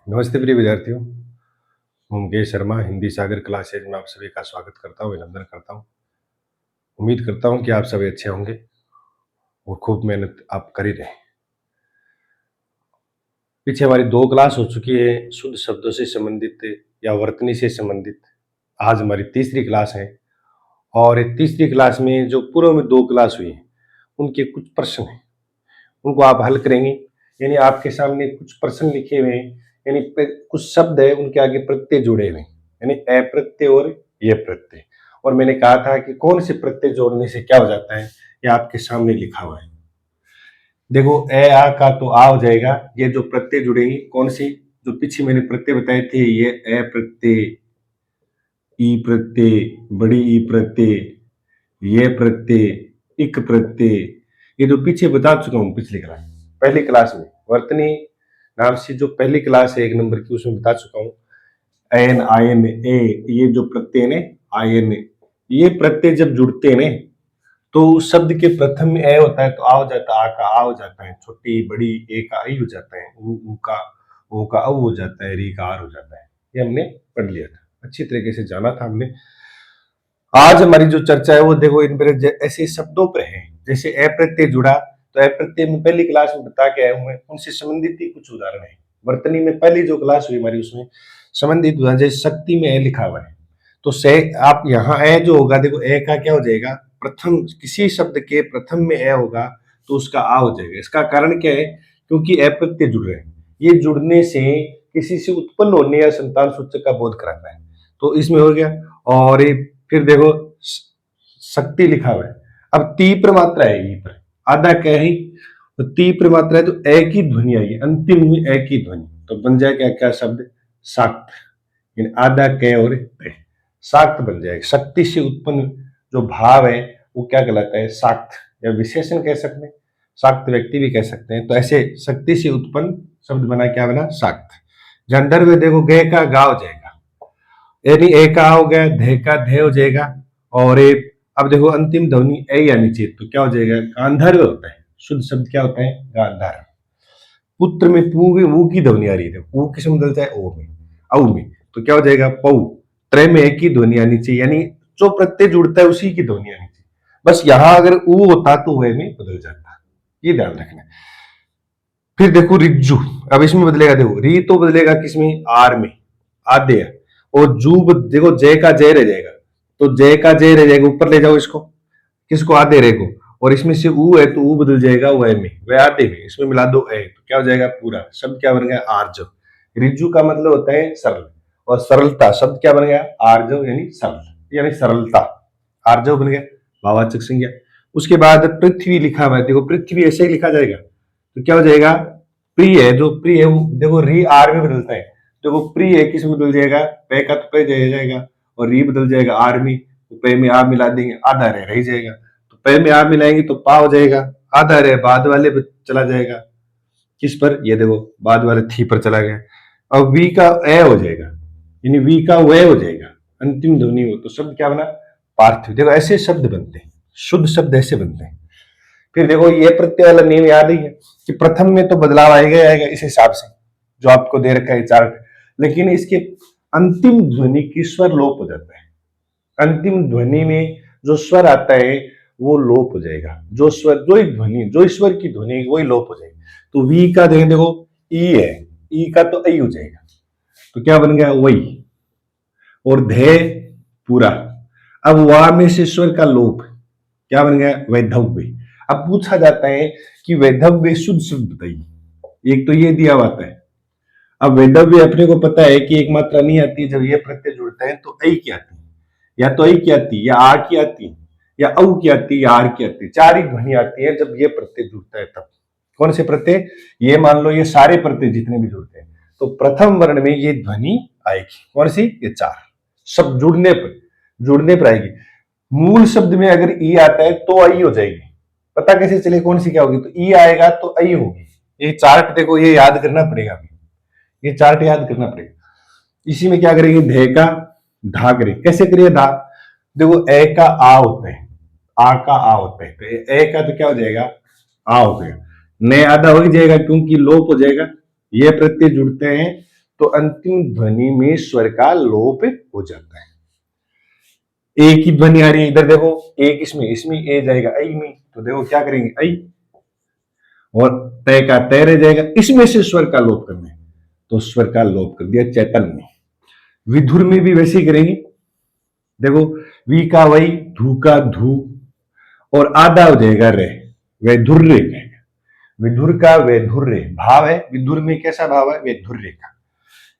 नमस्ते प्रिय विद्यार्थियों। मुकेश शर्मा हिंदी सागर क्लासेज में आप सभी का स्वागत करता हूँ, अभिनंदन करता हूँ। उम्मीद करता हूँ कि आप सभी अच्छे होंगे और खूब मेहनत आप कर ही रहे हैं। पीछे हमारी 2 क्लास हो चुकी है शुद्ध शब्दों से संबंधित या वर्तनी से संबंधित। आज हमारी तीसरी क्लास है और ये तीसरी क्लास में जो पूर्व में 2 क्लास हुई हैं, उनके कुछ प्रश्न हैं, उनको आप हल करेंगे। यानी आपके सामने कुछ प्रश्न लिखे हुए हैं, यानी कुछ शब्द है उनके आगे प्रत्यय जुड़े हुए हैं, यानी अ प्रत्यय और ये प्रत्यय। और मैंने कहा था कि कौन से प्रत्यय जोड़ने से क्या हो जाता है, ये आपके सामने लिखा हुआ है। देखो ए आ का तो आ हो जाएगा, ये जो प्रत्यय जुड़ेंगे कौन सी, जो पीछे मैंने प्रत्यय बताए थे, ये ए प्रत्यय, ई प्रत्यय, बड़ी ई प्रत्यय, ये प्रत्यय, इक प्रत्यय, ये जो पीछे बता चुका हूं पिछली क्लास, पहली क्लास में वर्तनी नाम से जो पहली क्लास है 1 नंबर की, उसमें बता चुका हूं। एन आयन ए, ये जो प्रत्यय ने आयन, ये प्रत्यय जब जुड़ते हैं तो उस शब्द के प्रथम में ए होता है तो आ हो जाता है, आ का आ हो जाता है, छोटी बड़ी ए का आई हो जाता है, ऊ का ओ का औ हो जाता है, री का आर हो जाता है। ये हमने पढ़ लिया था, अच्छी तरीके से जाना था हमने। आज हमारी जो चर्चा है वो देखो इन पर ऐसे शब्दों पर है, जैसे अप्रत्यय जुड़ा, तो अप्रत्यय में पहली क्लास में बता के आए हुए, उनसे संबंधित ही कुछ उदाहरण है। वर्तनी में पहली जो क्लास हुई हमारी उसमें संबंधित उदाहरण, जैसे शक्ति में ए लिखा हुआ है, तो से आप यहाँ ए जो होगा, देखो ए का क्या हो जाएगा, प्रथम किसी शब्द के प्रथम में ए होगा तो उसका आ हो जाएगा। इसका कारण क्या है, क्योंकि अप्रत्यय जुड़ रहे हैं, ये जुड़ने से किसी से उत्पन्न होने या संतान सूचक का बोध कराता है, तो इसमें हो गया। और फिर देखो शक्ति लिखा हुआ है, अब तीव्र मात्रा है, ई पर आधा क्या है, तो तीव्र मात्रा है तो ए की ध्वनि आई, अंतिम हुई ए की ध्वनि, तो बन जाएगा क्या शब्द, शाक्त। आधा क और पे, शाक्त बन जाएगा। शक्ति से उत्पन्न जो भाव है वो क्या कहलाता है, शाक्त, या विशेषण कह सकते हैं, शाक्त व्यक्ति भी कह सकते हैं। तो ऐसे शक्ति से उत्पन्न शब्द बना, क्या बना, शाक्त। गंधर्व में देखो गे का गा हो जाएगा, यानी ए का हो गया, धे का धे हो जाएगा, और अब देखो अंतिम ध्वनि ए या नीचे, तो क्या हो जाएगा, गांधर्व होता है। शुद्ध शब्द क्या होता है, गांधार। पुत्र में पू की वो की ध्वनि आ रही है, पू किस में बदलता है, ओ में, औ में, तो क्या हो जाएगा, पऊ। त्रय में एक की ध्वनि आनी चाहिए, यानी जो प्रत्यय जुड़ता है उसी की ध्वनि आनी चाहिए। बस यहां अगर ऊ होता तो वह में बदल जाता, ये ध्यान रखना। फिर देखो रिज्जू, अब इसमें बदलेगा, देखो री तो बदलेगा किसमें, आर में, आद्य, और जू देखो जय का जय रह जाएगा, तो जय का जय रह जाएगा, ऊपर ले जाओ इसको, किसको, आधे रे को, और इसमें से ऊ है तो ऊ बदल जाएगा वह में, वह आधे में, इसमें मिला दो ए, तो क्या हो जाएगा, पूरा शब्द क्या बन गया, आर्जव। रिज्जू का मतलब होता है सरल, और सरलता शब्द क्या बन गया, आर्जव, यानी सरल, यानी सरलता, आर्जव बन गया, भाववाचक संज्ञा। उसके बाद पृथ्वी लिखा हुआ है, देखो पृथ्वी ऐसे ही लिखा जाएगा, तो क्या हो जाएगा, प्रिय है, जो प्रिय है वो देखो री आर में बदलता है, देखो प्रिय है किस में बदल जाएगा, पे का तो पे जाएगा, और री बदल जाएगा आर में, तो पे में आ मिला देंगे, आधा रह जाएगा, तो पे में आ मिलाएंगे तो पा हो जाएगा, आधा रह बाद वाले पे चला जाएगा, किस पर, ये देखो बाद वाले थी पर चला गया, अब वी का ए हो जाएगा, यानी वी का वे हो जाएगा, अंतिम ध्वनि हो, तो शब्द क्या बना, पार्थिव। देखो ऐसे शब्द बनते हैं, शुद्ध शब्द ऐसे बनते हैं। फिर देखो ये प्रत्यय वाला नियम याद ही है कि प्रथम में तो बदलाव आएगा ही आएगा, इस हिसाब से जो आपको दे रखा है चार्ट, लेकिन इसके अंतिम ध्वनि की स्वर लोप हो जाता है, अंतिम ध्वनि में जो स्वर आता है वो लोप हो जाएगा, जो स्वर, जो एक ध्वनि, जो ईश्वर की ध्वनि वही लोप हो जाएगी। तो वी का देखें, देखो ई है, ई का तो आई हो जाएगा, तो क्या बन गया, वही, और धे पूरा। अब वा में से स्वर का लोप, क्या बन गया, वैधव्य। अब पूछा जाता है कि वैधव्य शुद्ध शब्द बताइए, एक तो ये दिया हुआ है। अब वैधव्य अपने को पता है कि एक मात्रा नहीं आती है, जब ये प्रत्यय जुड़ता है तो ऐ की आती है, या तो ऐ की आती है, या आ की आती है, या औ की आती है, या आर की आती है, चार ही ध्वनि आती है जब ये प्रत्यय जुड़ता है तब। कौन से प्रत्यय, ये मान लो ये सारे प्रत्यय जितने भी जुड़ते हैं, तो प्रथम वर्ण में ये ध्वनि आएगी, कौन सी, ये चार शब्द जुड़ने पर आएगी। मूल शब्द में अगर ई आता है तो आई हो जाएगी, पता कैसे चले कौन सी क्या होगी, तो ई आएगा तो आई होगी। ये चार्ट देखो, ये याद करना पड़ेगा, ये चार्ट याद करना पड़ेगा। इसी में क्या करेंगे, धे का धा करेंगे, कैसे करिए धा, देखो ए का आ होता है, आ का आ होता है, तो ए का तो क्या हो जाएगा, आ हो गया, ने आधा हो जाएगा क्योंकि लोप हो जाएगा, ये प्रत्यय जुड़ते हैं तो अंतिम ध्वनि में स्वर का लोप हो जाता है। एक ही ध्वनि आ रही है, इधर देखो, एक इसमें इसमें ए जाएगा ऐ में, तो देखो क्या करेंगे ऐ, और तय का तय रह जाएगा, इसमें से स्वर का लोप करना है, तो स्वर का लोप कर दिया चैतन्य में। विधुर में भी वैसे ही करेंगे, देखो वी का वही, धू का धू, और आधा हो जाएगा रे, वैधुर्य कहेगा। विधुर का वैधुर्य भाव है, विधुर में कैसा भाव है, वैधुर्य का।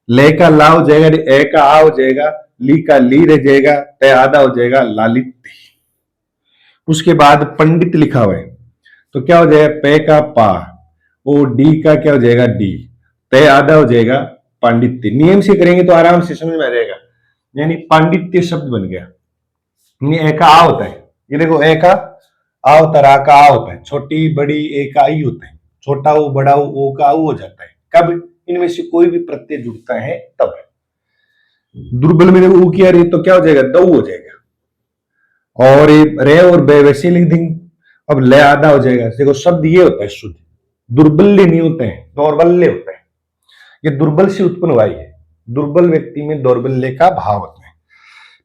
ले का ला हो जाएगा, ए का आ हो जाएगा, ली का ली रह जाएगा, तय आधा हो जाएगा लालित्य। उसके बाद पंडित लिखा हुआ है, तो क्या हो जाएगा पे का पा, और डी का क्या हो जाएगा डी, तय आधा हो जाएगा पांडित्य। नियम से करेंगे तो आराम से समझ में आ जाएगा, यानी पांडित्य शब्द बन गया। ए का आ होता है, ये देखो ए का आ होता है, रा का आ होता है, छोटी बड़ी ए का ई होता है, छोटा ओ बड़ा ओ का ऊ हो जाता है। कब इनमें से कोई भी प्रत्यय जुड़ता है तब। दुर्बल में देखो ऊ की आ रही तो क्या हो जाएगा दऊ हो जाएगा, और रे और बे वैसे लिख देंगे। अब ले आधा हो जाएगा, देखो शब्द ये होता है शुद्ध, दुर्बल्य नहीं होते हैं, दौर्बल्य होता है। ये दुर्बल से उत्पन्न हुआ है, दुर्बल व्यक्ति में दौर्बल्य का भाव होता है।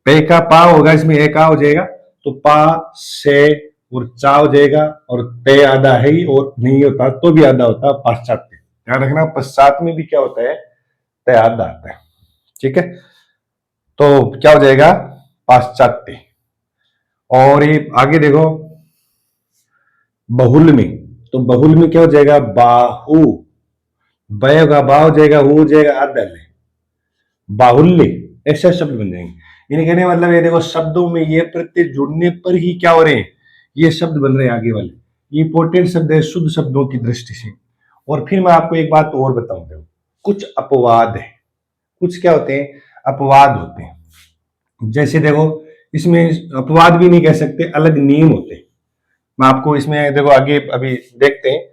पे का पा होगा, इसमें एक आ हो जाएगा, तो पा से और चा हो जाएगा, और ते आधा है ही, और नहीं होता तो भी आधा होता है पाश्चात्य। ध्यान रखना पश्चात में भी क्या होता है, ते आधा आता है। ठीक है, तो क्या हो जाएगा पाश्चात्य। और ये आगे देखो बहुल में, तो बहुल में क्या हो जाएगा बाहु, बय का बा हो जाएगा, हो जाएगा आदल, बाहुल्य, ऐसे शब्द बन जाएंगे। यानी कहने मतलब ये देखो शब्दों में ये प्रत्यय जुड़ने पर ही क्या हो रहे हैं, ये शब्द बन रहे हैं आगे वाले। ये इंपॉर्टेंट शब्द है शुद्ध शब्दों की दृष्टि से। और फिर मैं आपको एक बात और बताऊं, कुछ अपवाद है, कुछ क्या होते हैं अपवाद होते हैं। जैसे देखो इसमें अपवाद भी नहीं कह सकते, अलग नियम होते हैं। मैं आपको इसमें देखो आगे अभी देखते हैं,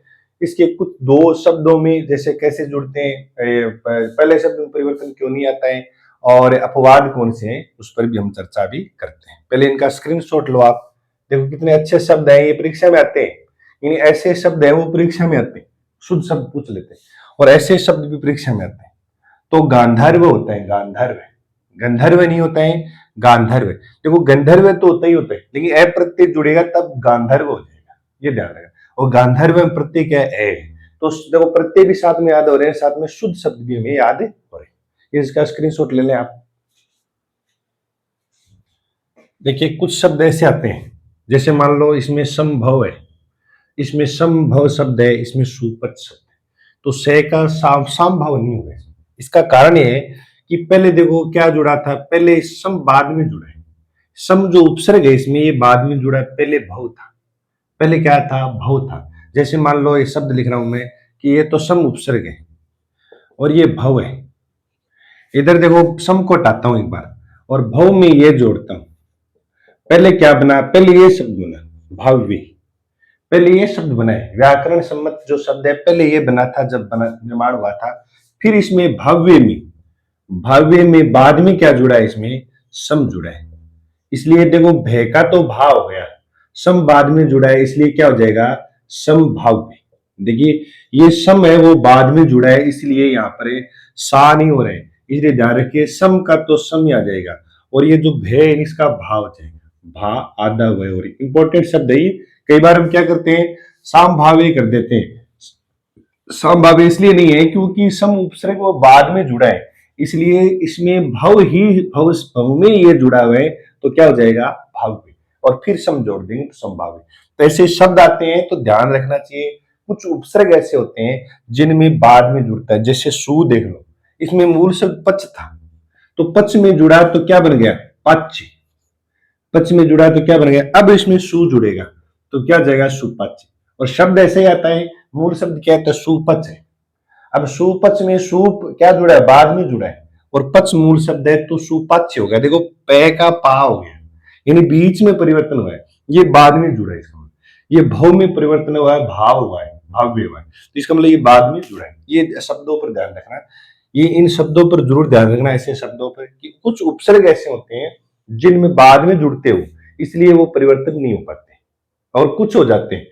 इसके कुछ दो शब्दों में जैसे कैसे जुड़ते हैं, पहले शब्द में परिवर्तन क्यों नहीं आता है, और अपवाद कौन से हैं उस पर भी हम चर्चा भी करते हैं। पहले इनका स्क्रीनशॉट लो आप, देखो कितने अच्छे शब्द हैं, ये परीक्षा में आते हैं। यानी ऐसे शब्द है वो परीक्षा में आते हैं, शुद्ध शब्द पूछ लेते हैं, और ऐसे शब्द भी परीक्षा में आते हैं। तो गांधर्व होता है, गांधर्व, गंधर्व नहीं होता है, गांधर्व। देखो गंधर्व तो होता ही होता है, लेकिन ए प्रत्यय जुड़ेगा तब गांधर्व हो जाएगा, ये ध्यान रखना। और गांधर्व में प्रत्यय क्या है ए, तो देखो प्रत्यय भी साथ में याद हो रहे हैं, साथ में शुद्ध शब्द भी हमें याद हो रहे हैं। इसका स्क्रीनशॉट ले लें आप। देखिए कुछ शब्द ऐसे आते हैं, जैसे मान लो इसमें संभव है, इसमें संभव शब्द है, इसमें सुपथ शब्द है, तो से का संभव नहीं हुआ। इसका कारण ये है कि पहले देखो क्या जुड़ा था, पहले सम बाद में जुड़ा है, सम जो उपसर्ग है इसमें ये बाद में जुड़ा है, पहले भव था, पहले क्या था भव था। जैसे मान लो ये शब्द लिख रहा हूं मैं कि ये तो सम उपसर्ग है और ये भव है, इधर देखो सम को हटाता हूं एक बार और भव में ये जोड़ता हूं, पहले क्या बना, पहले ये शब्द बना भाव्य, पहले ये शब्द बना है, व्याकरण सम्मत जो शब्द है पहले ये बना था जब बना निर्माण हुआ था। फिर इसमें भाव्य में बाद में क्या जुड़ा है, इसमें सम जुड़ा है, इसलिए देखो भय का तो भाव हो गया, सम बाद में जुड़ा है इसलिए क्या हो जाएगा समभाव्य। देखिए ये सम है वो बाद में जुड़ा है इसलिए यहाँ पर सा नहीं हो रहा है, इसलिए ध्यान रखिए सम का तो सम आ जाएगा, और ये जो भय है इसका भाव आ जाएगा, भा आधा वह हो रही। इंपॉर्टेंट शब्द है ये, कई बार हम क्या करते हैं साम भावे कर देते हैं, सम भावे इसलिए नहीं है क्योंकि सम उपसर्ग वो बाद में जुड़ा है, इसलिए इसमें भव ही भव में ये जुड़ा हुआ है, तो क्या हो जाएगा भाव्य, और फिर सम जोड़ देंगे तो संभाव्य। तो ऐसे शब्द आते हैं तो ध्यान रखना चाहिए। कुछ उपसर्ग ऐसे होते हैं जिनमें बाद में जुड़ता है, जैसे सु देख लो, इसमें मूल शब्द पच था, तो पच में जुड़ा तो क्या बन गया पच, पच में जुड़ा तो क्या बन गया, अब इसमें सु जुड़ेगा तो क्या जाएगा सुपच। और शब्द ऐसे ही आता है, मूल शब्द क्या है सुपच है, अब सुपच में सूप क्या जुड़ा है बाद में जुड़ा है, और पच मूल शब्द है तो सुपच हो गया। देखो पे का पा हो गया, यानी बीच में परिवर्तन हुआ है, ये बाद में जुड़ा है, इसका मतलब ये भव में परिवर्तन हुआ है, भाव हुआ है, भाव्य हुआ है, तो इसका मतलब ये बाद में जुड़ा है। ये शब्दों पर ध्यान रखना, ये इन शब्दों पर जरूर ध्यान रखना, ऐसे शब्दों पर कि कुछ उपसर्ग ऐसे होते हैं जिनमें बाद में जुड़ते हो इसलिए वो परिवर्तन नहीं हो पाते, और कुछ हो जाते हैं,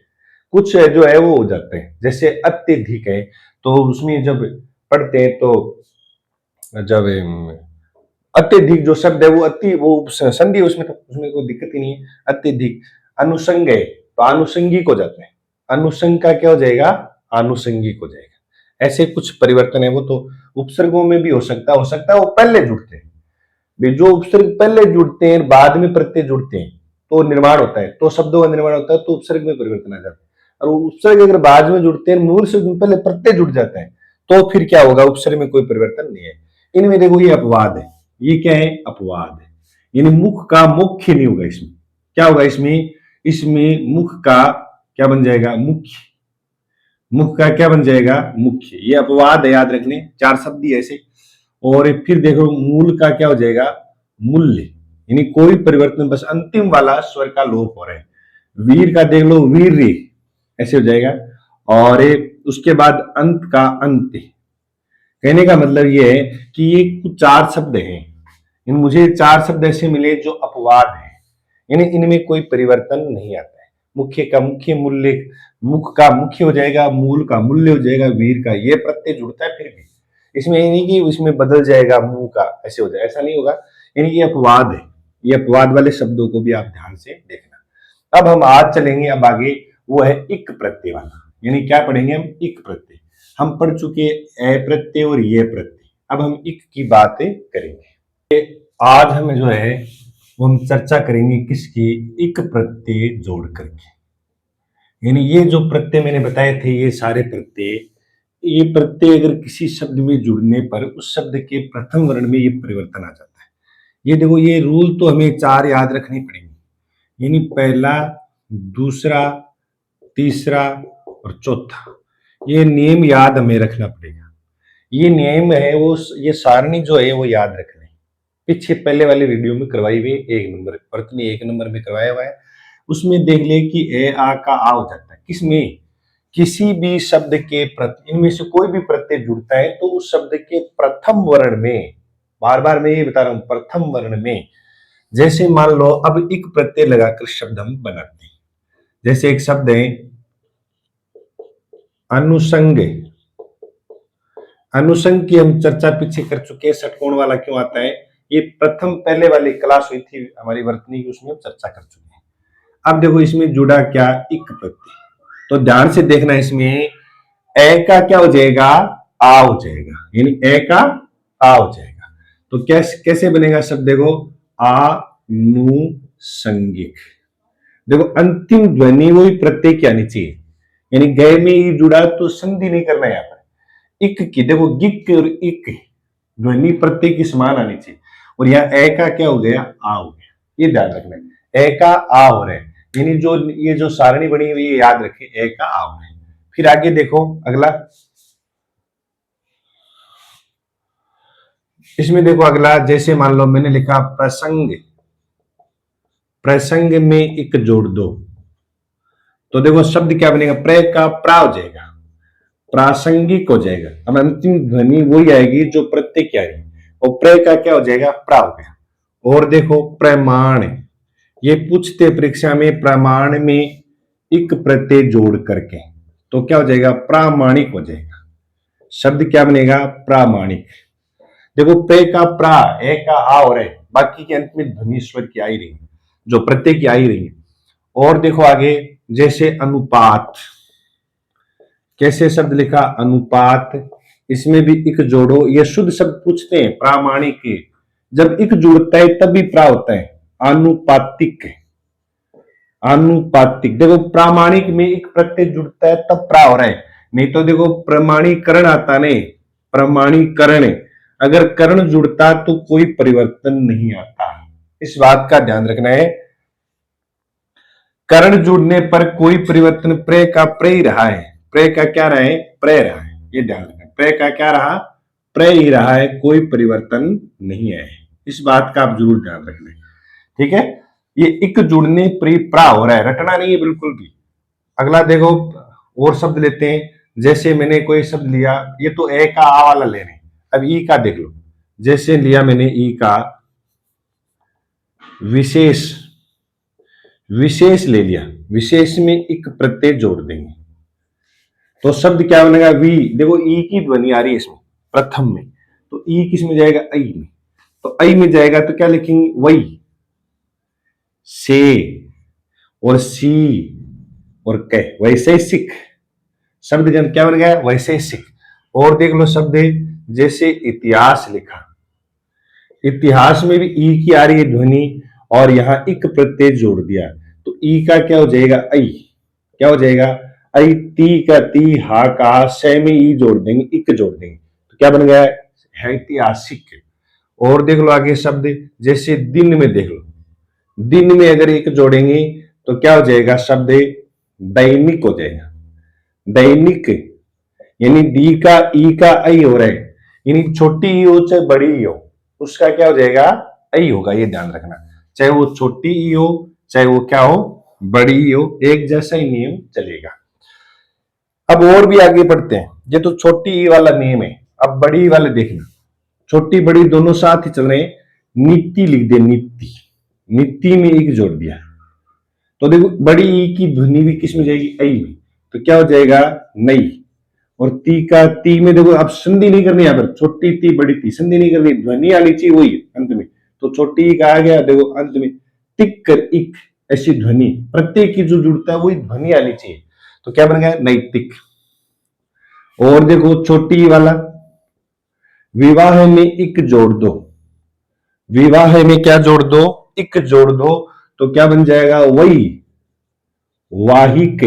कुछ जो है वो हो जाते हैं, जैसे अत्यधिक है तो उसमें जब पढ़ते हैं तो जब अत्यधिक जो शब्द है वो वो संधि है, उसमें कोई दिक्कत ही नहीं है। अत्यधिक अनुसंग है तो आनुषंगिक हो जाता है, अनुसंग का क्या हो जाएगा, आनुषंगिक हो जाएगा। ऐसे कुछ परिवर्तन है, वो तो उपसर्गों में भी हो सकता है वो पहले जुड़ते हैं। जो उपसर्ग पहले जुड़ते हैं बाद में प्रत्यय जुड़ते हैं तो निर्माण होता है, तो शब्दों का निर्माण होता है, तो उपसर्ग में परिवर्तन आ जाता है। और उपसर्ग अगर बाद में जुड़ते हैं, मूल से पहले प्रत्यय जुड़ जाता है, तो फिर क्या होगा, उपसर्ग में कोई परिवर्तन नहीं है। इनमें देखो ये अपवाद है, ये क्या है, अपवाद है, यानी मुख का मुख्य नहीं होगा इसमें। क्या होगा इसमें, इसमें मुख का क्या बन जाएगा, मुख्य, मुख का क्या बन जाएगा, मुख्य। ये अपवाद है, याद रखने, चार शब्द ही ऐसे। और फिर देखो मूल का क्या हो जाएगा, मूल्य, यानी कोई परिवर्तन, बस अंतिम वाला स्वर का लोप हो रहा है। वीर का देख लो, वीर, ऐसे हो जाएगा। और उसके बाद अंत का अंत। कहने का मतलब ये है कि ये कुछ चार शब्द हैं, इन मुझे चार शब्द ऐसे मिले जो अपवाद है, यानी इनमें कोई परिवर्तन नहीं आता है। मुख्य का मुख्य, मूल्य, मुख का मुख्य हो जाएगा, मूल का मूल्य हो जाएगा, वीर का ये प्रत्यय जुड़ता है, फिर भी इसमें ये नहीं कि उसमें बदल जाएगा मुंह का, ऐसे हो जाए, ऐसा नहीं होगा। यानी ये अपवाद है, ये अपवाद वाले शब्दों को भी आप ध्यान से देखना। अब हम आज चलेंगे, अब आगे वो है इक प्रत्यय वाला, यानी क्या पढ़ेंगे हम, इक प्रत्यय। हम पढ़ चुके ए प्रत्यय और ये प्रत्यय, अब हम इक की बातें करेंगे। आज हम जो है वो हम चर्चा करेंगे किसकी, इक प्रत्यय जोड़ करके। यानी ये जो प्रत्यय मैंने बताए थे, ये सारे प्रत्यय, ये प्रत्यय अगर किसी शब्द में जुड़ने पर उस शब्द के प्रथम वर्ण में ये परिवर्तन आ जाता है। ये देखो, ये रूल तो हमें चार याद रखनी पड़ेंगे, यानी पहला, दूसरा, तीसरा और चौथा, ये नियम याद हमें रखना पड़ेगा। ये नियम है वो, ये सारणी जो है वो याद रखना है। पीछे पहले वाले वीडियो में करवाई हुई एक नंबर, वर्तनी एक नंबर में करवाया हुआ है, उसमें देख ले कि ए आ का आ हो जाता है, किसमें, किसी भी शब्द के इनमें से कोई भी प्रत्यय जुड़ता है तो उस शब्द के प्रथम वर्ण में, बार बार मैं ये बता रहा हूं, प्रथम वर्ण में। जैसे मान लो अब एक प्रत्यय लगाकर शब्द हम बनाते हैं, जैसे एक शब्द है अनुसंग। अनुसंग की हम चर्चा पीछे कर चुके हैं, षटकोण वाला क्यों आता है, ये प्रथम पहले वाली क्लास हुई थी हमारी वर्तनी की, उसमें हम चर्चा कर चुके हैं। अब देखो इसमें जुड़ा क्या, इक प्रत्यय, तो ध्यान से देखना, इसमें ए का क्या हो जाएगा, आ हो जाएगा, यानी ए का आ हो जाएगा। तो कैसे बनेगा शब्द, देखो आनुसंगिक। देखो अंतिम ध्वनि वही प्रत्यय की आनी चाहिए, यानी गए में ही जुड़ा तो संधि नहीं करना है यहाँ पर। इक की देखो, गिक और इक ध्वनि प्रत्यय की समान आनी चाहिए, और यहाँ ए का क्या हो गया, आ हो गया, ये ध्यान रखना है। ए का आ हो रहा है, यानी जो ये जो सारणी बनी हुई है याद रखें, ए का आ हो रहा है। फिर आगे देखो अगला, इसमें देखो अगला, जैसे मान लो मैंने लिखा प्रसंग, प्रसंग में एक जोड़ दो, तो देखो शब्द क्या बनेगा, प्र का प्रा हो जाएगा, प्रासंगिक हो जाएगा। अब अंतिम ध्वनि वही आएगी जो प्रत्यय की आएगी, और प्र का क्या हो जाएगा, प्रा हो गया। और देखो प्रमाण, ये पूछते परीक्षा में, प्रमाण में एक प्रत्यय जोड़ करके, तो क्या हो जाएगा, प्रामाणिक हो जाएगा। शब्द क्या बनेगा, प्रामाणिक। देखो पे का प्रा, ए का आ हो रहा है, बाकी के अंत में ध्वनि स्वर की आ ही रही है, जो प्रत्यय की आ ही रही है। और देखो आगे, जैसे अनुपात, कैसे शब्द लिखा, अनुपात, इसमें भी इक जोड़ो। ये शुद्ध शब्द पूछते हैं प्रामाणिक, जब इक जुड़ता है तभी प्रा होता है, अनुपातिक, अनुपातिक। देखो प्रामाणिक में एक प्रत्यय जुड़ता है तब प्रा हो रहा है, नहीं तो देखो प्रमाणीकरण आता नहीं, प्रमाणीकरण, अगर कर्ण जुड़ता तो कोई परिवर्तन नहीं आता, इस बात का ध्यान रखना है। कर्ण जुड़ने पर कोई परिवर्तन, प्रे का प्रे ही रहा है, प्रे का क्या रहा है, प्रे रहा है, ये ध्यान रखना, प्रे का क्या रहा, प्रे ही रहा है, कोई परिवर्तन नहीं है, इस बात का आप जरूर ध्यान रखना, ठीक है। ये इक जुड़ने पर प्रा हो रहा है, रटना नहीं है बिल्कुल भी। अगला देखो और शब्द लेते हैं, जैसे मैंने कोई शब्द लिया, ये तो ए का आ वाला ले रहे हैं, अब ई का देख लो, जैसे लिया मैंने ई का विशेष, विशेष ले लिया, विशेष में एक प्रत्यय जोड़ देंगे, तो शब्द क्या बनेगा, वी। देखो ई की ध्वनि आ रही है इसमें प्रथम में, तो ई किस में जाएगा, आई में। तो आई में जाएगा तो क्या लिखेंगे, वही, से और सी और कै, वैशेषिक शब्द जन क्या बन गया, वैशेषिक। और देख लो शब्द जैसे इतिहास लिखा, इतिहास में भी ई की आ रही है ध्वनि और यहां इक प्रत्यय जोड़ दिया, तो ई का क्या हो जाएगा, आई। क्या हो जाएगा, आई। ती का ती, हा का, से में ई जोड़ देंगे, इक जोड़ देंगे, तो क्या बन गया है, ऐतिहासिक। और देख लो आगे शब्द जैसे दिन में, देख लो दिन में अगर एक जोड़ेंगे तो क्या हो जाएगा शब्द, दैनिक हो जाएगा। दैनिक यानी डी का ई का आई हो रहा है, यानी छोटी ई हो चाहे बड़ी ई हो, उसका क्या हो जाएगा, आई होगा। ये ध्यान रखना, चाहे वो छोटी ई हो चाहे वो क्या हो, बड़ी ई हो, एक जैसा ही नियम चलेगा। अब और भी आगे बढ़ते हैं। ये तो छोटी ई वाला नियम है, अब बड़ी ई वाले देखना। छोटी बड़ी दोनों साथ ही चल रहे हैं। नीति लिख दे, नीति, नीति में एक जोड़ दिया, तो देखो बड़ी ई की ध्वनि भी किस में जाएगी, आई में, तो क्या हो जाएगा, नई। और ती का ती में देखो, अब संधि नहीं करनी, यहां पर छोटी ती बड़ी ती संधि नहीं करनी, ध्वनि आनी चाहिए वही अंत में, तो छोटी ई का आ गया, देखो अंत में तिक कर इक, ऐसी ध्वनि प्रत्येक की जो जुड़ता है वही ध्वनि आनी चाहिए, तो क्या बन गया, नैतिक। और देखो छोटी ई वाला, विवाह में इक जोड़ दो, विवाह में क्या जोड़ दो, इक जोड़ दो, तो क्या बन जाएगा, वही वाहिक,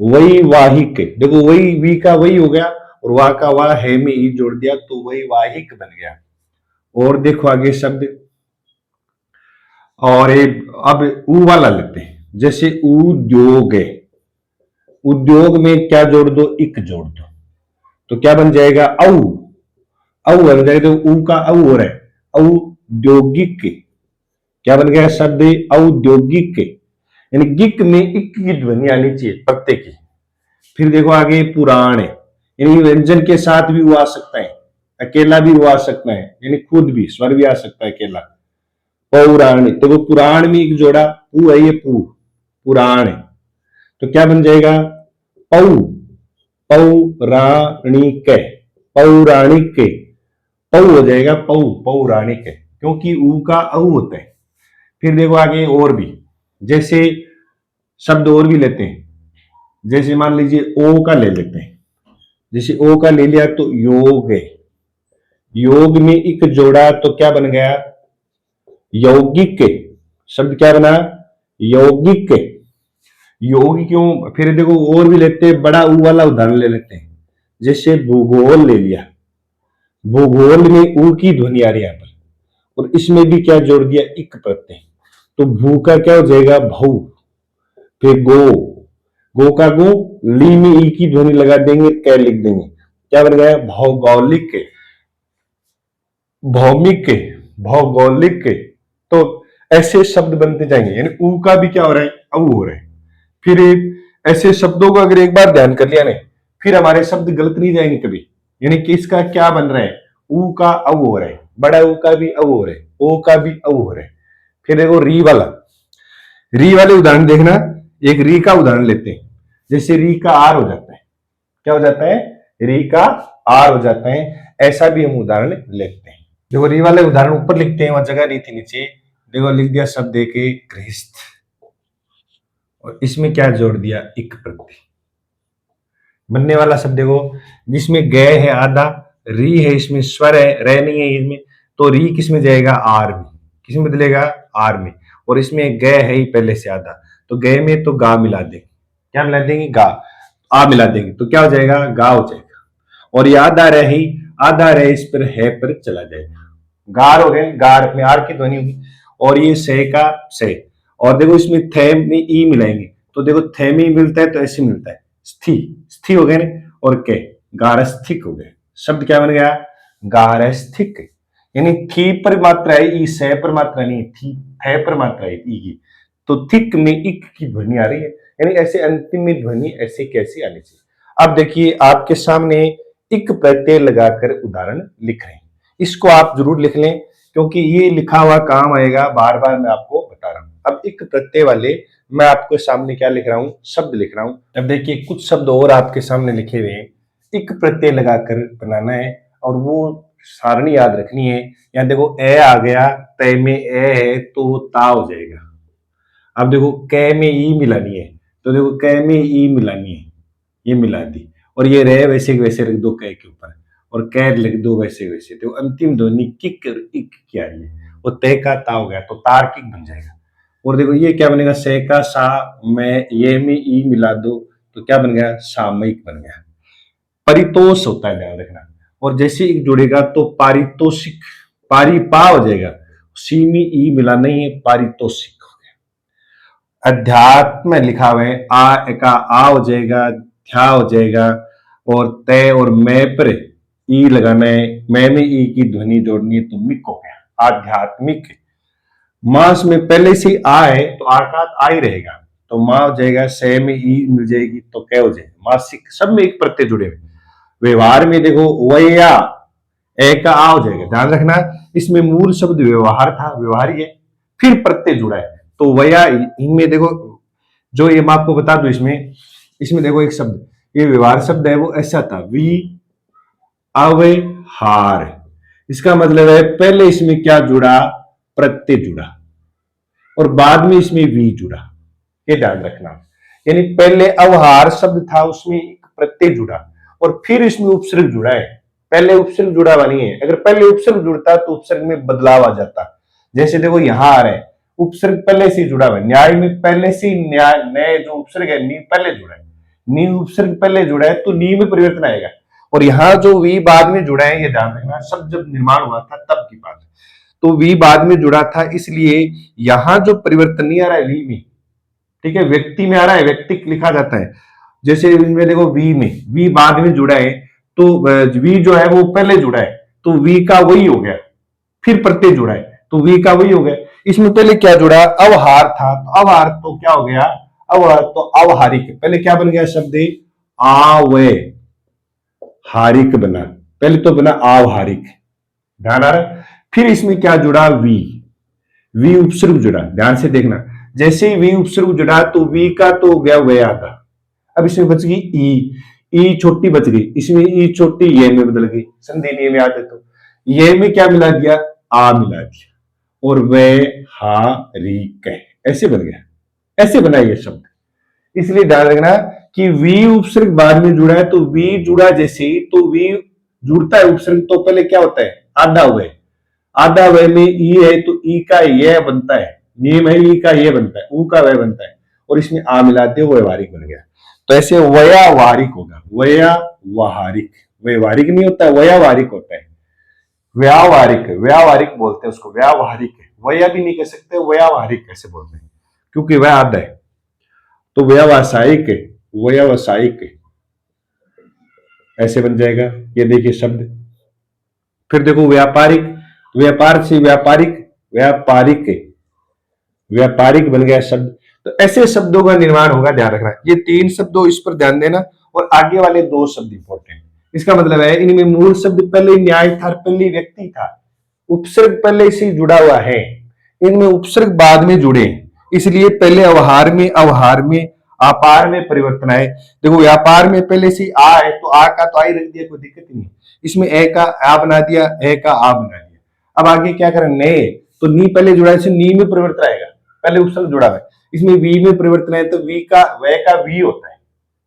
वही वाहिक। देखो वही वी का वही हो गया और वाह का वाह है में ई जोड़ दिया, तो वही वाहिक बन गया। और देखो आगे शब्द, और अब ऊ वाला लेते हैं, जैसे उद्योग है, उद्योग में क्या जोड़ दो, इक जोड़ दो, तो क्या बन जाएगा, औ, औ बन जाएगा। तो ऊ का औ हो रहा है, औद्योगिक, क्या बन गया शब्द, औद्योगिक, यानी गिक में इक की ध्वनि आनी चाहिए प्रत्येक की। फिर देखो आगे पुराण, यानी व्यंजन के साथ भी वो आ सकता है, अकेला भी वो आ सकता है, यानी खुद भी स्वर भी आ सकता है अकेला। पौराण, तो वो पुराण में एक जोड़ा पू है, ये पू पुराण, तो क्या बन जाएगा, पौ, पौराणिक, पौराणिक, पौ हो जाएगा, पौ पौराणिक, क्योंकि ऊ का औ होता है। फिर देखो आगे और भी, जैसे शब्द और भी लेते हैं, जैसे मान लीजिए ओ का ले लेते हैं, जैसे ओ का ले लिया तो योग है, योग में एक जोड़ा तो क्या बन गया, यौगिक। शब्द क्या बना, यौगिक, योग क्यों। फिर देखो और भी लेते हैं, बड़ा ऊ वाला उदाहरण ले लेते हैं, जैसे भूगोल ले लिया, भूगोल में ऊ की ध्वनि आ रही है यहां पर, और इसमें भी क्या जोड़ दिया, इक प्रत्यय, तो भू का क्या हो जाएगा, भू। फिर गो, गो का गो, ली में ई की ध्वनि लगा देंगे, कै लिख देंगे, क्या बन गया, भौगोलिक, भौमिक, भौगोलिक। तो ऐसे शब्द बनते जाएंगे, यानी ऊ का भी क्या हो रहा है, औ हो रहा है। फिर ऐसे शब्दों को अगर एक बार ध्यान कर लिया ना, फिर हमारे शब्द गलत नहीं जाएंगे कभी, यानी कि इसका क्या बन रहा है, ऊ का औ हो रहा है, बड़ा ऊ का भी औ हो रहा है, ओ का भी औ हो रहा है। फिर देखो री वाला, री वाले उदाहरण देखना, एक री का उदाहरण लेते हैं, जैसे री का आर हो जाता है, क्या हो जाता है, री का आर हो जाता है, ऐसा भी हम उदाहरण लेते हैं। देखो री वाले उदाहरण ऊपर लिखते हैं, वहां जगह नहीं थी नीचे, देखो लिख दिया शब्द के गृहस्थ, और इसमें क्या जोड़ दिया, इक प्रत्यय। बनने वाला शब्द देखो, जिसमें ग है आधा, री है, इसमें स्वर है, रे नहीं है इसमें, तो री किस में जाएगा, आर में, किस में बदलेगा, आर में। और इसमें ग है ही पहले से आधा, तो ग में तो गा मिला देंगे, क्या मिला देंगे, गा, आ मिला देंगे, तो क्या हो जाएगा, गा हो जाएगा। और ये आधा रहे ही, आधा रहे इस पर है पर चला जाएगा, गार हो गए, गार में आर की ध्वनि होगी, और ये से का से। और देखो इसमें थे में ई मिलाएंगे, तो देखो थे में ई मिलता है तो ऐसे मिलता है, स्थि, स्थि हो गए ना, और के गारस्थिक हो गए। शब्द क्या बन गया, गारस्थिक, यानी थी पर मात्रा है, ई से पर मात्रा नहीं, थी है पर मात्रा है ई की, तो थिक में इक की ध्वनि आ रही है, यानी ऐसे अंतिम में ध्वनि ऐसे कैसी आनी चाहिए। अब देखिए आपके सामने इक प्रत्यय लगाकर उदाहरण लिख रहे हैं, इसको आप जरूर लिख लें, क्योंकि ये लिखा हुआ काम आएगा, बार बार मैं आपको बता रहा हूं। अब इक प्रत्यय वाले मैं आपके सामने क्या लिख रहा हूं, शब्द लिख रहा हूं। अब देखिए कुछ शब्द और आपके सामने लिखे हुए हैं, इक प्रत्यय लगाकर बनाना है, और वो सारणी याद रखनी है। यहाँ देखो ए आ गया, तय में ए है तो वो ता हो जाएगा। अब देखो कै में ई मिलानी है, तो देखो कै में ई मिलानी है, ये मिला दी, और ये रहे वैसे के वैसे रख दो कै के ऊपर, और कै लिख दो वैसे वैसे। तो अंतिम ध्वनि किक और इक क्या है, वो तय का ता हो गया, तो तार्किक बन जाएगा। और देखो ये क्या बनेगा, से का सा में ये में ई मिला दो तो क्या बन गया, सामयिक बन गया। परितोष होता है, ध्यान रखना। और जैसे एक जुड़ेगा तो पारितोषिक, पारी पा हो जाएगा, सी में ई मिला नहीं है, पारितोषिक हो गया। अध्यात्म लिखा हुआ है, आ का आ हो जाएगा, ध्या हो जाएगा, और तय और मैं पर ई लगाना है, मैं में ई की ध्वनि जोड़नी है तो मिक हो गया, आध्यात्मिक। मास में पहले से आ है तो आकात आ ही रहेगा, तो मां हो जाएगा, से में ई मिल जाएगी तो कै हो जाएगा, मासिक। सब में एक प्रत्यय जुड़े हुए। व्यवहार में देखो वया, ए का आ हो जाएगा, ध्यान रखना। इसमें मूल शब्द व्यवहार था, व्यवहारी है, फिर प्रत्यय जुड़ा है, तो वया। इनमें देखो जो ये मैं आपको बता दूं, इसमें देखो एक शब्द, ये व्यवहार शब्द है, वो ऐसा था, वी अव्यहार। इसका मतलब है पहले इसमें क्या जुड़ा, प्रत्यय जुड़ा, और बाद में इसमें वी जुड़ा, ये ध्यान रखना। यानी पहले अवहार शब्द था, उसमें एक प्रत्यय जुड़ा, और फिर इसमें उपसर्ग जुड़ा है। पहले उपसर्ग जुड़ा हुआ नहीं है, अगर पहले उपसर्ग जुड़ता तो उपसर्ग में बदलाव आ जाता। जैसे देखो यहां आ रहा है, उपसर्ग पहले से जुड़ा हुआ है, न्याय में पहले से न्याय, नए जो उपसर्ग है नी पहले जुड़ा है, नी उपसर्ग पहले जुड़ा है तो नी में परिवर्तन आएगा। और यहाँ जो वी बाद में जुड़ा है, ये ध्यान रखना, सब जब निर्माण हुआ था तब की बात है, तो वी बाद में जुड़ा था, इसलिए यहां जो परिवर्तन नहीं आ रहा है वी में, ठीक है, व्यक्ति में आ रहा है, व्यक्ति लिखा जाता है। जैसे इनमें देखो वी में, वी बाद में जुड़ा है, तो वी जो है वो पहले जुड़ा है, तो वी का वही हो गया, फिर प्रत्यय जुड़ा है तो वी का वही हो गया। इसमें पहले क्या जुड़ा, अवहार था, तो अवहार तो क्या हो गया, अवहार तो अवहारिक, पहले क्या बन गया शब्द, हारिक बना, पहले तो बना आवहारिक, ध्यान आ रहा है। फिर इसमें क्या जुड़ा, वी उपसर्ग जुड़ा, ध्यान से देखना। जैसे ही वी उपसर्ग जुड़ा तो वी का तो हो गया वे आता, अब इसमें बच गई ई छोटी बच गई, इसमें ई छोटी ये में बदल गई, संधि नहीं में आते तो ये में क्या मिला दिया, आ मिला दिया, और वे हा री कह, ऐसे बन गया, ऐसे बना ये शब्द। इसलिए ध्यान रखना कि वी उपसर्ग बाद में जुड़ा है, तो वी जुड़ा जैसे ही, तो वी जुड़ता है उपसर्ग तो पहले क्या होता है, आधा हुए, आधा वे में ई है तो ई का ये बनता है, नियम है ई का ये बनता है, ऊ का वह बनता है, और इसमें आ मिलाते हो व्यवहारिक बन गया। तो ऐसे वयावहारिक होगा, वयावहारिक, व्यवहारिक नहीं होता, वयावहारिक होता है। व्यावहारिक, व्यावहारिक बोलते हैं उसको, व्यावहारिक, वया भी नहीं कह सकते, व्यावहारिक कैसे बोलते हैं, क्योंकि वह आधा है, तो व्यावसायिक, व्यावसायिक ऐसे बन जाएगा। ये देखिए शब्द। फिर देखो व्यापारिक, व्यापार से व्यापारिक, व्यापारिक, व्यापारिक बन गया शब्द। तो ऐसे शब्दों का निर्माण होगा, ध्यान रखना। ये 3 शब्दों, इस पर ध्यान देना, और आगे वाले 2 शब्द इंपॉर्टेंट। इसका मतलब है इनमें मूल शब्द पहले न्याय था, पहले व्यक्ति था, उपसर्ग पहले से जुड़ा हुआ है, इनमें उपसर्ग बाद में जुड़े, इसलिए पहले अवहार में आपार में परिवर्तन आए। देखो व्यापार में पहले से आ है तो आ का तो आ ही रख दिया, कोई दिक्कत नहीं, इसमें ए का आ बना दिया, ए का आ बना दिया। अब आगे क्या करें, ने, तो नी पहले जुड़ा है, नी में परिवर्तन आएगा, पहले उपसर्ग जुड़ा है, इसमें वी में परिवर्तन है तो वी का वह का वी होता है।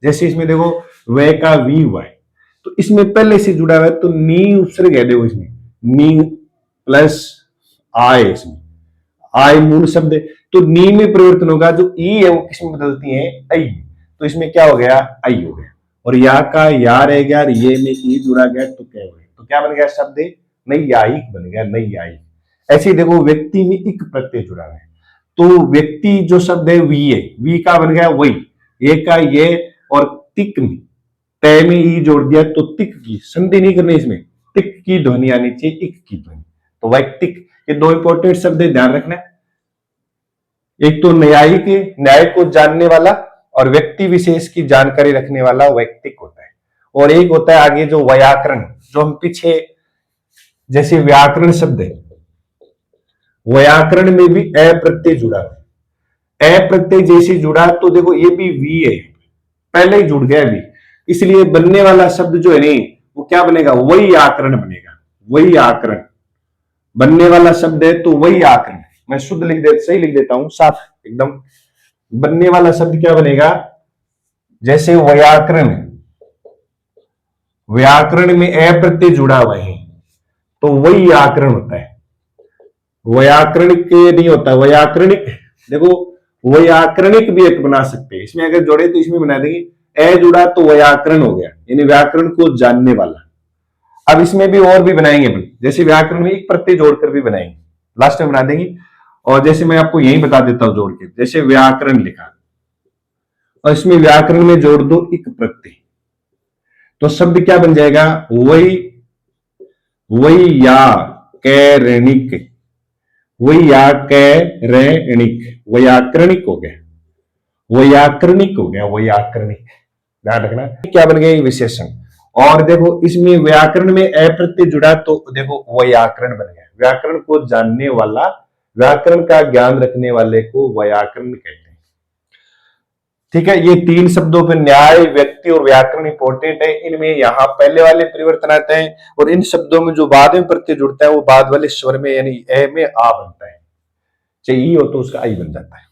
जैसे इसमें देखो वह का वी हुआ है, तो इसमें पहले से जुड़ा हुआ है तो नी उपसर्ग है, देखो इसमें नी प्लस आय, इसमें आय मूल शब्द है, तो नी में परिवर्तन होगा, जो ई है वो किसमें बदलती है, आई, तो इसमें क्या हो गया, आई हो गया, और या का या रह गया, ये में ई जुड़ा गया तो क्या हो गया, तो क्या बन गया शब्द, नैयायिक बन गया, नैयायिक। ऐसे देखो व्यक्ति में एक प्रत्यय जुड़ा है, तो व्यक्ति जो शब्द है वी है, वी का बन गया वही, ये का ये, और तिक में तय में ई जोड़ दिया तो तिक की, संधि नहीं करनी इसमें, तिक की ध्वनि आनी चाहिए, इक की ध्वनि, तो वैक्तिक। ये 2 इंपॉर्टेंट शब्द है, ध्यान रखना। एक तो न्यायिक, न्याय को जानने वाला, और व्यक्ति विशेष की जानकारी रखने वाला वैक्तिक होता है, और एक होता है आगे जो व्याकरण, जो हम पीछे, जैसे व्याकरण शब्द है, व्याकरण में भी अ प्रत्यय जुड़ा है, अ प्रत्यय जैसे जुड़ा तो देखो ये भी वी है, पहले ही जुड़ गया वी, इसलिए बनने वाला शब्द जो है नहीं वो क्या बनेगा, वही व्याकरण बनेगा, वही आकरण, बनने वाला शब्द है तो वही आकरण। मैं शुद्ध सही लिख देता हूं, साफ एकदम। बनने वाला शब्द क्या बनेगा, जैसे व्याकरण, व्याकरण में ए प्रत्यय जुड़ा हुआ है तो वही आकरण होता है। व्याकरणिक नहीं होता, व्याकरणिक। देखो व्याकरणिक भी एक बना सकते हैं, इसमें अगर जोड़े तो इसमें बना देंगे ए जुड़ा तो व्याकरण हो गया, यानी व्याकरण को जानने वाला। अब इसमें भी और भी बनाएंगे अपन, जैसे व्याकरण में एक प्रत्यय जोड़कर भी बनाएंगे, लास्ट में बना देंगे। और जैसे मैं आपको यही बता देता हूं जोड़ के, जैसे व्याकरण लिखा और इसमें व्याकरण में जोड़ दो एक प्रत्यय, तो शब्द क्या बन जाएगा, वही वही या कैरणिक, वही या कैरणिक, व्याकरणिक हो गया, व्याकरणिक हो गया, व्याकरणिक। ध्यान रखना क्या बन गया, विशेषण। और देखो इसमें व्याकरण में ए प्रत्यय जुड़ा तो देखो व्याकरण बन गया, व्याकरण को जानने वाला, व्याकरण का ज्ञान रखने वाले को व्याकरण कहते हैं। ठीक है, ये तीन शब्दों पे न्याय, व्यक्ति और व्याकरण इंपॉर्टेंट है। इनमें यहाँ पहले वाले परिवर्तन आते हैं और इन शब्दों में जो बाद में प्रत्यय जुड़ता है वो बाद वाले स्वर में यानी ए में आ बनता है, चाहे ई हो तो उसका आई बन जाता है।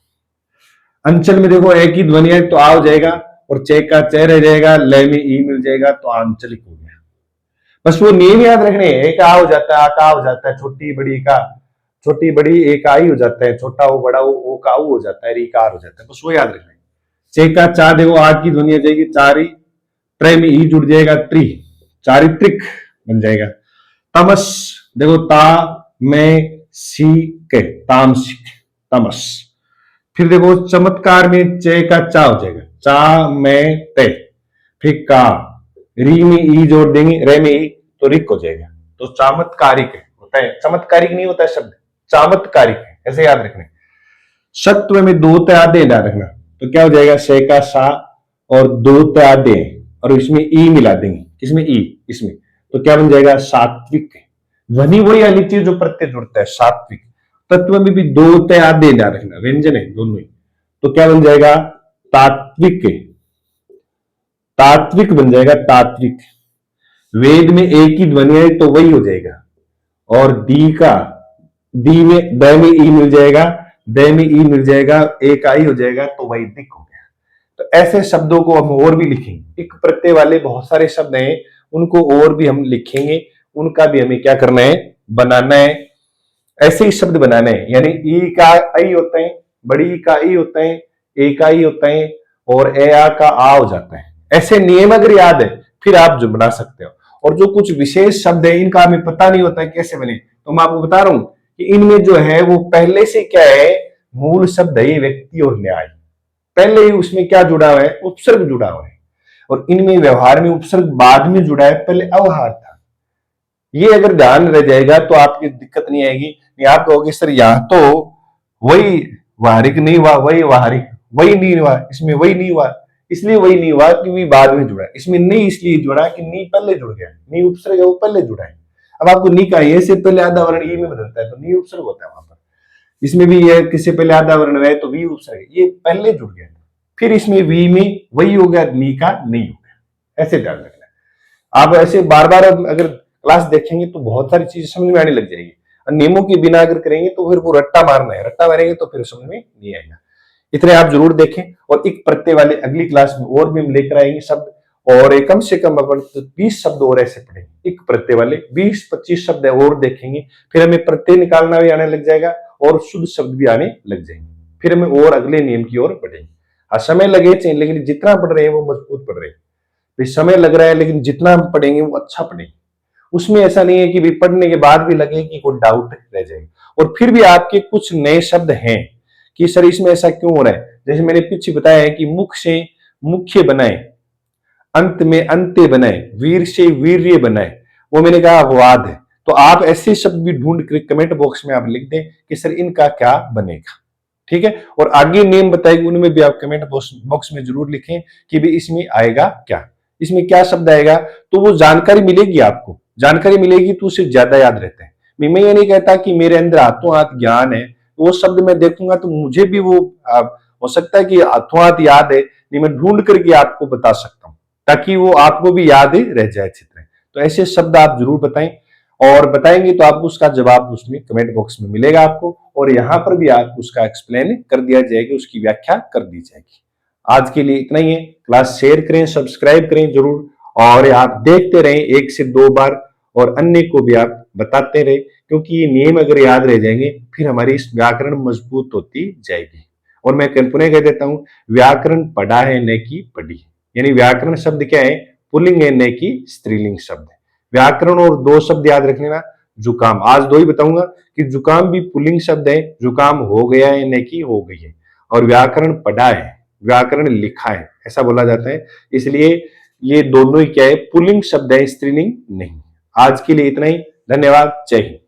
अंचल में देखो ए की ध्वनि है तो आ हो जाएगा और चे का चे रह जाएगा, लय में ई मिल जाएगा तो आंचलिक हो गया। बस वो नियम याद रखने, एक आ हो जाता है, आ का हो जाता है, छोटी बड़ी का, छोटी बड़ी एक आई हो जाता है, छोटा वो बड़ा वो का हो जाता है, रीकार हो जाता है, बस वो याद रखना। चे का चा देखो आ की ध्वनि हो जाएगी चारी, ट्रे में ई जुड़ जाएगा ट्री, चारित्रिक बन जाएगा। तमस देखो ता में सी के, तामसिक, तमस। फिर देखो चमत्कार में चे का चा हो जाएगा, चा में ते, फिर का, री में ई जोड़ देंगे, रे में ई तो रिक हो जाएगा, तो चमत्कारिक होता है, चमत्कारिक नहीं होता है शब्द, चमत्कारिक है, ऐसे याद रखना। सत्व में दो त्यादे याद रखना, तो क्या हो जाएगा, से का सा और दो त्यादे और इसमें ई मिला देंगे, इसमें ई, इसमें तो क्या बन जाएगा, सात्विक। ध्वनि वही वाली चीज जो प्रत्यय जुड़ता है, सात्विक। तत्व में भी दो त्यादे याद रखना, व्यंजन है दोनों ही, तो क्या बन जाएगा, तात्विक, तात्विक बन जाएगा, तात्विक। वेद में एक ही ध्वनि है तो वही हो जाएगा, और दी का, दी में द में ई मिल जाएगा, द में ई मिल जाएगा, एक आई हो जाएगा तो वैदिक हो गया। तो ऐसे शब्दों को हम और भी लिखेंगे, एक प्रत्यय वाले बहुत सारे शब्द हैं उनको और भी हम लिखेंगे, उनका भी हमें क्या करना है, बनाना है, ऐसे ही शब्द बनाना है। यानी ई का आई होता है, बड़ी ई का ई होता है, ए का ई होता है और ए आ का आ हो जाता है। ऐसे नियम अगर याद है फिर आप जो बना सकते हो। और जो कुछ विशेष शब्द है इनका हमें पता नहीं होता है कैसे बने, तो मैं आपको बता रहा हूं कि इनमें जो है वो पहले से क्या है, मूल शब्द है व्यक्ति और न्याय, पहले ही उसमें क्या जुड़ा हुआ है, उपसर्ग जुड़ा हुआ है। और इनमें व्यवहार में उपसर्ग बाद में जुड़ा है, पहले अवहार था। ये अगर ध्यान रह जाएगा तो आपकी दिक्कत नहीं आएगी। नहीं आप कहोगे सर यहां तो वही वाहरिक नहीं हुआ, वही वाहरिक, वही नहीं हुआ, इसमें वही नहीं हुआ, इसलिए वही नहीं हुआ क्योंकि बाद में जुड़ा है। इसमें नहीं इसलिए जुड़ा कि नी पहले जुड़ गया, नी उपसर्ग है वो पहले जुड़ा है। अब आपको नी का ये से पहले आधा वर्ण ई में बदलता है तो नी उपसर्ग होता है वहां पर। इसमें भी ये किसी पहले आधा वर्ण है तो वी उपसर्ग, ये पहले जुड़ गया, फिर इसमें वी में वही हो गया, नी का नहीं हो गया। ऐसे ध्यान रखना। आप ऐसे बार बार अगर क्लास देखेंगे तो बहुत सारी चीजें समझ में आने लग जाएगी। नियमों के बिना अगर करेंगे तो फिर वो रट्टा मारना है, रट्टा मारेंगे तो फिर समझ में नहीं आएगा। इतने आप जरूर देखें। और एक प्रत्यय वाले अगली क्लास में और भी हम लेकर आएंगे शब्द, और कम से कम अपन 20 शब्द और ऐसे पढ़ेंगे। एक प्रत्यय वाले 20-25 शब्द और देखेंगे, फिर हमें प्रत्यय निकालना भी आने लग जाएगा और शुद्ध शब्द भी आने लग जाएंगे। फिर हमें और अगले नियम की ओर बढ़ेंगे। हाँ समय लगे चाहिए, लेकिन जितना पढ़ रहे हैं वो मजबूत पढ़ रहे हैं। समय लग रहा है लेकिन जितना हम पढ़ेंगे वो अच्छा पढ़ेंगे। उसमें ऐसा नहीं है कि भी पढ़ने के बाद भी लगे कि कोई डाउट रह जाए। और फिर भी आपके कुछ नए शब्द हैं कि सर इसमें ऐसा क्यों हो रहा है, जैसे मैंने पीछे बताया है कि मुख से मुख्य बनाए, अंत में अंत्य बनाए, वीर से वीर्य बनाए, वो मैंने कहा वाद है। तो आप ऐसे शब्द भी ढूंढ कर कमेंट बॉक्स में आप लिख दें कि सर इनका क्या बनेगा, ठीक है। और आगे नेम बताएगी उनमें भी आप कमेंट बॉक्स में जरूर लिखें कि भी इसमें आएगा क्या, इसमें क्या शब्द आएगा, तो वो जानकारी मिलेगी आपको। जानकारी मिलेगी तो उसे ज्यादा याद रहता है। मैं ये नहीं कहता कि मेरे अंदर हाथों हाथ ज्ञान है, वो शब्द मैं देखूंगा तो मुझे भी वो हो सकता है कि हाथों हाथ याद है, नहीं मैं ढूंढ करके आपको बता सकता हूं ताकि वो आपको भी याद रह जाए अच्छी तरह। तो ऐसे शब्द आप जरूर बताएं। और बताएंगे तो आपको उसका जवाब उसमें कमेंट बॉक्स में मिलेगा आपको, और यहाँ पर भी आप उसका एक्सप्लेन कर दिया जाएगा, उसकी व्याख्या कर दी जाएगी। आज के लिए इतना ही है। क्लास शेयर करें, सब्सक्राइब करें जरूर, और आप देखते रहें 1 से 2 बार, और अन्य को भी आप बताते रहे, क्योंकि ये नियम अगर याद रह जाएंगे फिर हमारी इस व्याकरण मजबूत होती जाएगी। और मैं पुनः कह देता हूं, व्याकरण पढ़ा है न कि पढ़ी है। यानी व्याकरण शब्द क्या है? पुल्लिंग है न कि स्त्रीलिंग शब्द है। व्याकरण और 2 शब्द याद रख लेना। जुकाम, आज 2 ही बताऊंगा कि जुकाम भी पुल्लिंग शब्द है, जुकाम हो गया है न कि हो गई है। और व्याकरण पढ़ा है, व्याकरण लिखा है, ऐसा बोला जाता है। इसलिए ये दोनों ही क्या है? पुल्लिंग शब्द है, स्त्रीलिंग नहीं। आज के लिए इतना ही। धन्यवाद। जय हिंद।